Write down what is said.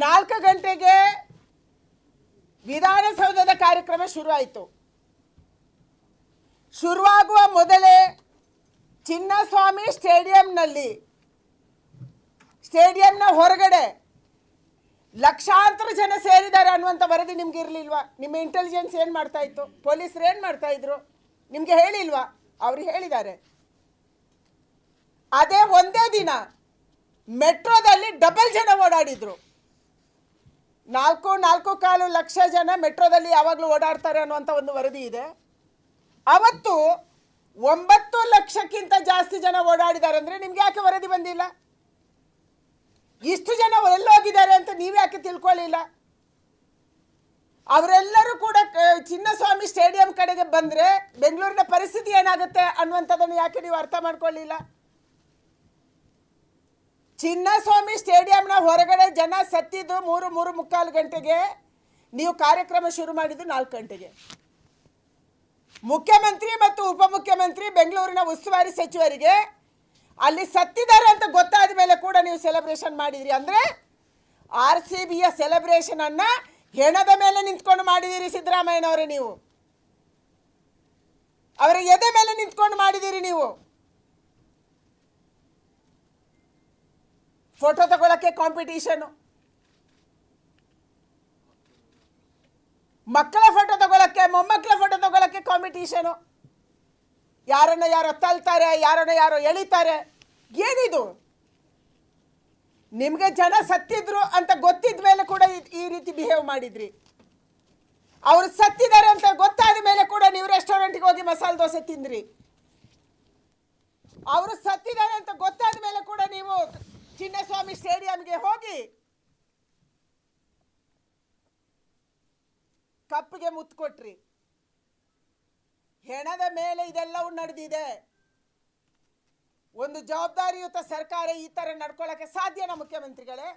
4 ಗಂಟೆಗೆ ವಿಧಾನಸೌಧದ ಕಾರ್ಯಕ್ರಮ ಶುರುವಾಯಿತು. ಶುರುವಾಗುವ ಮೊದಲೇ ಚಿನ್ನಸ್ವಾಮಿ ಸ್ಟೇಡಿಯಂನ ಹೊರಗಡೆ ಲಕ್ಷಾಂತರ ಜನ ಸೇರಿದ್ದಾರೆ ಅನ್ನುವಂಥ ವರದಿ ನಿಮ್ಗೆ ಇರಲಿಲ್ವಾ? ನಿಮ್ಮ ಇಂಟೆಲಿಜೆನ್ಸ್ ಏನು ಮಾಡ್ತಾ ಇತ್ತು? ಪೊಲೀಸರು ಏನು ಮಾಡ್ತಾ ಇದ್ರು? ನಿಮಗೆ ಹೇಳಿಲ್ವಾ? ಅವ್ರಿಗೆ ಹೇಳಿದ್ದಾರೆ. ಅದೇ ಒಂದೇ ದಿನ ಮೆಟ್ರೋದಲ್ಲಿ ಡಬಲ್ ಜನ ಓಡಾಡಿದ್ರು. 4.25 ಲಕ್ಷ ಜನ ಮೆಟ್ರೋದಲ್ಲಿ ಯಾವಾಗಲೂ ಓಡಾಡ್ತಾರೆ ಅನ್ನುವಂಥ ಒಂದು ವರದಿ ಇದೆ. ಅವತ್ತು 9 ಲಕ್ಷಕ್ಕಿಂತ ಜಾಸ್ತಿ ಜನ ಓಡಾಡಿದ್ದಾರೆ ಅಂದರೆ ನಿಮ್ಗೆ ಯಾಕೆ ವರದಿ ಬಂದಿಲ್ಲ? ಇಷ್ಟು ಜನ ಎಲ್ಲೋಗಿದ್ದಾರೆ ಅಂತ ನೀವು ಯಾಕೆ ತಿಳ್ಕೊಳ್ಳಿಲ್ಲ? ಅವರೆಲ್ಲರೂ ಕೂಡ ಚಿನ್ನಸ್ವಾಮಿ ಸ್ಟೇಡಿಯಂ ಕಡೆಗೆ ಬಂದರೆ ಬೆಂಗಳೂರಿನ ಪರಿಸ್ಥಿತಿ ಏನಾಗುತ್ತೆ ಅನ್ನುವಂಥದ್ದನ್ನು ಯಾಕೆ ನೀವು ಅರ್ಥ ಮಾಡ್ಕೊಳ್ಳಿಲ್ಲ? ಚಿನ್ನಸ್ವಾಮಿ ಸ್ಟೇಡಿಯಂನ ಹೊರಗಡೆ ಜನ ಸತ್ತಿದ್ದು 3-3:45 ಗಂಟೆಗೆ, ನೀವು ಕಾರ್ಯಕ್ರಮ ಶುರು ಮಾಡಿದ್ದು 4 ಗಂಟೆಗೆ. ಮುಖ್ಯಮಂತ್ರಿ ಮತ್ತು ಉಪಮುಖ್ಯಮಂತ್ರಿ ಬೆಂಗಳೂರಿನ ಉಸ್ತುವಾರಿ ಸಚಿವರಿಗೆ ಅಲ್ಲಿ ಸತ್ತಿದ್ದಾರೆ ಅಂತ ಗೊತ್ತಾದ ಮೇಲೆ ಕೂಡ ನೀವು ಸೆಲೆಬ್ರೇಷನ್ ಮಾಡಿದಿರಿ. ಅಂದರೆ RCBಯ ಸೆಲೆಬ್ರೇಷನ್ ಅನ್ನ ಹೆಣದ ಮೇಲೆ ನಿಂತ್ಕೊಂಡು ಮಾಡಿದಿರಿ ಸಿದ್ದರಾಮಯ್ಯನವರೇ. ನೀವು ಅವರ ಎದೆ ಮೇಲೆ ನಿಂತ್ಕೊಂಡು ಮಾಡಿದಿರಿ. ನೀವು ಫೋಟೋ ತಗೊಳ್ಳಕ್ಕೆ ಕಾಂಪಿಟೀಷನ್, ಮಕ್ಕಳ ಫೋಟೋ ತಗೊಳ್ಳಕ್ಕೆ, ಮೊಮ್ಮಕ್ಕಳ ಫೋಟೋ ತಗೊಳ್ಳಕ್ಕೆ ಕಾಂಪಿಟೀಷನು, ಯಾರನ್ನ ಯಾರೋ ತಳ್ತಾರೆ, ಯಾರನ್ನ ಯಾರೋ ಎಳಿತಾರೆ. ಏನಿದು? ನಿಮಗೆ ಜನ ಸತ್ತಿದ್ರು ಅಂತ ಗೊತ್ತಿದ ಮೇಲೆ ಕೂಡ ಈ ರೀತಿ ಬಿಹೇವ್ ಮಾಡಿದ್ರಿ. ಅವರು ಸತ್ತಿದ್ದಾರೆ ಅಂತ ಗೊತ್ತಾದ ಮೇಲೆ ಕೂಡ ನೀವು ರೆಸ್ಟೋರೆಂಟ್ಗೆ ಹೋಗಿ ಮಸಾಲೆ ದೋಸೆ ತಿಂದ್ರಿ. ಅವರು ಸತ್ತಿದ್ದಾರೆ ಅಂತ ಗೊತ್ತಾದ ಮೇಲೆ ಕೂಡ ನೀವು ಚಿನ್ನಸ್ವಾಮಿ ಸ್ಟೇಡಿಯಂಗೆ ಹೋಗಿ ಕಪ್ಪಿಗೆ ಮುತ್ತು ಕೊಟ್ರಿ. ಹೆಣದ ಮೇಲೆ ಇದೆಲ್ಲವೂ ನಡೆದಿದೆ. ಒಂದು ಜವಾಬ್ದಾರಿಯುತ ಸರ್ಕಾರ ಈ ತರ ನಡ್ಕೊಳ್ಳಕ್ಕೆ ಸಾಧ್ಯನಾ ಮುಖ್ಯಮಂತ್ರಿಗಳೇ?